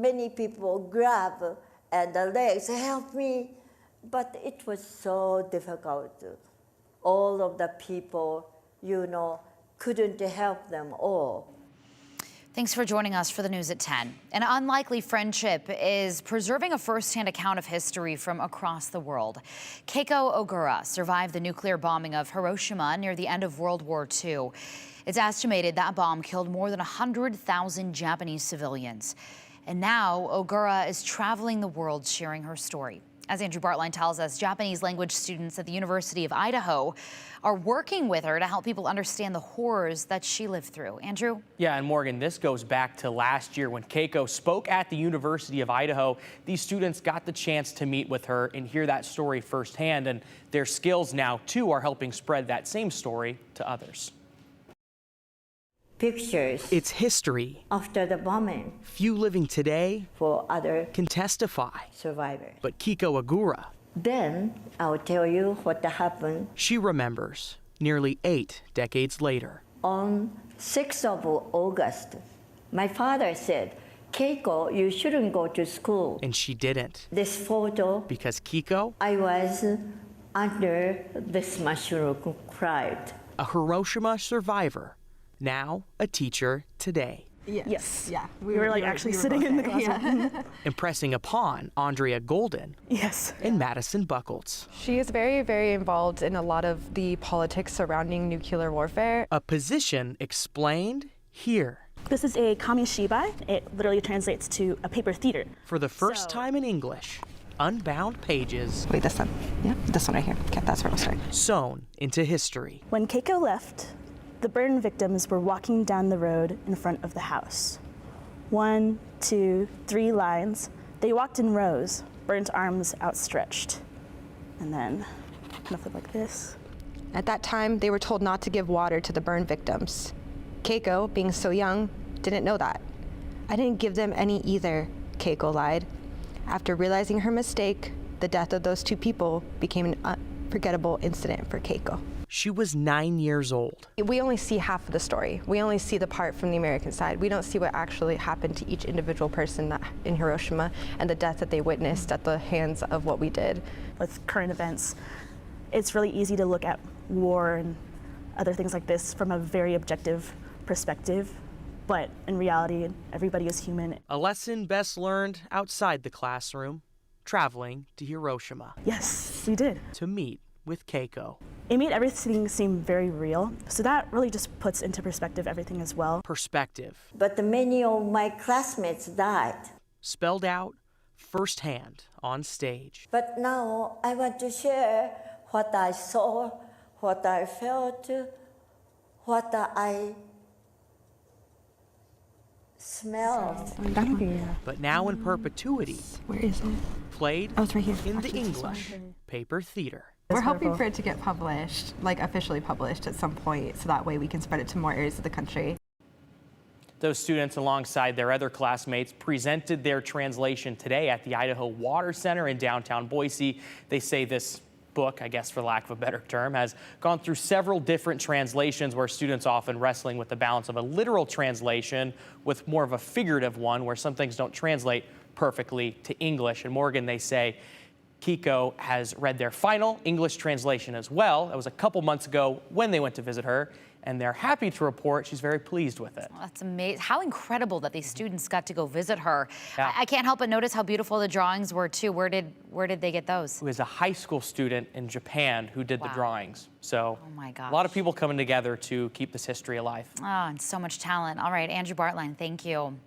many people grab and the legs, help me. But it was so difficult. All of the people, couldn't help them all. Thanks for joining us for the news at 10. An unlikely friendship is preserving a first-hand account of history from across the world. Keiko Ogura survived the nuclear bombing of Hiroshima near the end of World War II. It's estimated that bomb killed more than 100,000 Japanese civilians. And now Ogura is traveling the world sharing her story. As Andrew Bartline tells us, Japanese language students at the University of Idaho are working with her to help people understand the horrors that she lived through. Andrew? Yeah, and Morgan, this goes back to last year when Keiko spoke at the University of Idaho. These students got the chance to meet with her and hear that story firsthand, and their skills now, too, are helping spread that same story to others. Pictures. It's history. After the bombing. Few living today for other can testify. Survivors. But Keiko Ogura. Then I'll tell you what happened. She remembers nearly 8 decades later. On 6th of August, my father said, Keiko, you shouldn't go to school. And she didn't. This photo. Because Keiko. I was under this mushroom, cried. A Hiroshima survivor. Now a teacher today. Yes. Yeah. We were actually sitting in the classroom. Yeah. Impressing upon Andrea Golden. Yes. And Madison Buckles. She is very, very involved in a lot of the politics surrounding nuclear warfare. A position explained here. This is a kamishibai. It literally translates to a paper theater. For the first time in English, unbound pages. Wait, this one. Yeah, this one right here. Okay, that's where we'll start. Sewn into history. When Keiko left, the burn victims were walking down the road in front of the house. 1, 2, 3 lines. They walked in rows, burnt arms outstretched. And then, nothing like this. At that time, they were told not to give water to the burn victims. Keiko, being so young, didn't know that. I didn't give them any either, Keiko lied. After realizing her mistake, the death of those 2 people became an unforgettable incident for Keiko. She was 9 years old. We only see half of the story. We only see the part from the American side. We don't see what actually happened to each individual person in Hiroshima and the death that they witnessed at the hands of what we did. With current events, it's really easy to look at war and other things like this from a very objective perspective. But in reality, everybody is human. A lesson best learned outside the classroom, traveling to Hiroshima. Yes, we did. To meet with Keiko. It made everything seem very real. So that really just puts into perspective everything as well. Perspective. But many of my classmates died. Spelled out firsthand on stage. But now I want to share what I saw, what I felt, what I smelled. But now in perpetuity. Where is it? Played oh, it's right here. In the English paper theater. We're hoping for it to get published, like officially published at some point, so that way we can spread it to more areas of the country. Those students, alongside their other classmates, presented their translation today at the Idaho Water Center in downtown Boise. They say this book, I guess for lack of a better term, has gone through several different translations where students often wrestling with the balance of a literal translation with more of a figurative one where some things don't translate perfectly to English. And Morgan, they say, Keiko has read their final English translation as well. That was a couple months ago when they went to visit her, and they're happy to report she's very pleased with it. Well, that's amazing. How incredible that these students got to go visit her. Yeah. I can't help but notice how beautiful the drawings were too. Where did they get those? It was a high school student in Japan who did the drawings. So oh my gosh. A lot of people coming together to keep this history alive. Oh, and so much talent. All right, Andrew Bartline, thank you.